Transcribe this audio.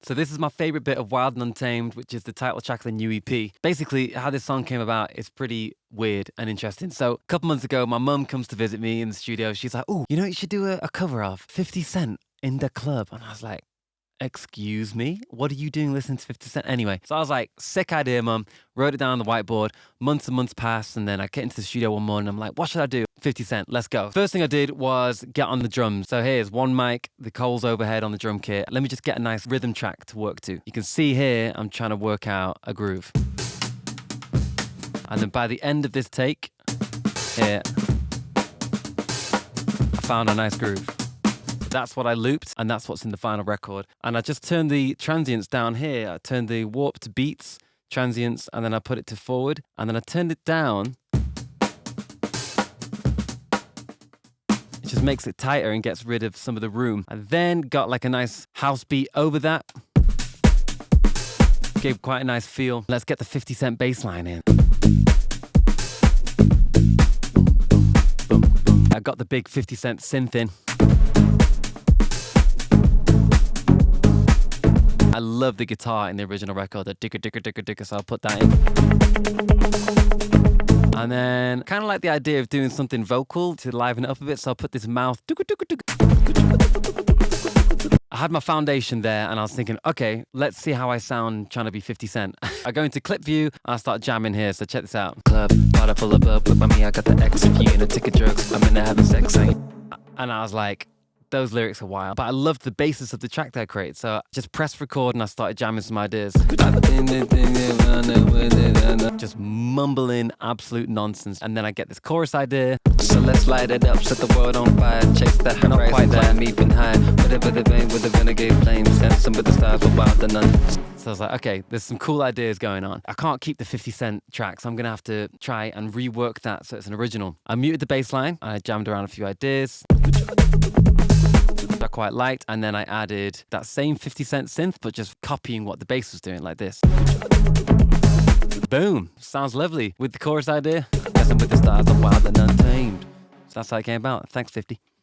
So this is my favorite bit of Wild Untamed, which is the title track of the new EP. Basically, how this song came about is pretty weird and interesting. So a couple months ago, my mum comes to visit me in the studio. She's like, "Oh, you know what you should do a cover of 50 Cent in the club." And I was like, "Excuse me? What are you doing listening to 50 Cent?" Anyway, so I was like, sick idea, mum. Wrote it down on the whiteboard. Months and months passed, and then I get into the studio one morning. I'm like, what should I do? 50 Cent, let's go. First thing I did was get on the drums. So here's one mic, the Coles overhead on the drum kit. Let me just get a nice rhythm track to work to. You can see here, I'm trying to work out a groove. And then by the end of this take, here, I found a nice groove. That's what I looped, and that's what's in the final record. And I just turned the transients down here. I turned the warp to beats, transients, and then I put it to forward, and then I turned it down. It just makes it tighter and gets rid of some of the room. I then got like a nice house beat over that. Gave quite a nice feel. Let's get the 50 Cent bass line in. I got the big 50 Cent synth in. I love the guitar in the original record, the digger, digger, digger, digger, so I'll put that in. And then kind of like the idea of doing something vocal to liven it up a bit, so I'll put this mouth. I had my foundation there and I was thinking, okay, let's see how I sound trying to be 50 Cent. I go into clip view and I start jamming here, so check this out. Club, bottle full of bub, look by me, I got the X. If you in a ticket drugs, I'm in there having sex. And I was like, those lyrics are wild, but I loved the basis of the track that I created, so I just pressed record and I started jamming some ideas. Just mumbling absolute nonsense, and then I get this chorus idea. So let's light it up, set the world on fire, chase the high not quite there, I'm even high. Whatever the vein with the renegade flames, and some of the stars were wild and none. So I was like, okay, there's some cool ideas going on. I can't keep the 50 Cent track, so I'm gonna have to try and rework that so it's an original. I muted the bass line, I jammed around a few ideas I quite liked, and then I added that same 50 Cent synth, but just copying what the bass was doing, like this. Boom! Sounds lovely. With the chorus idea, guessing with the stars of Wild and Untamed. So that's how it came about. Thanks, 50.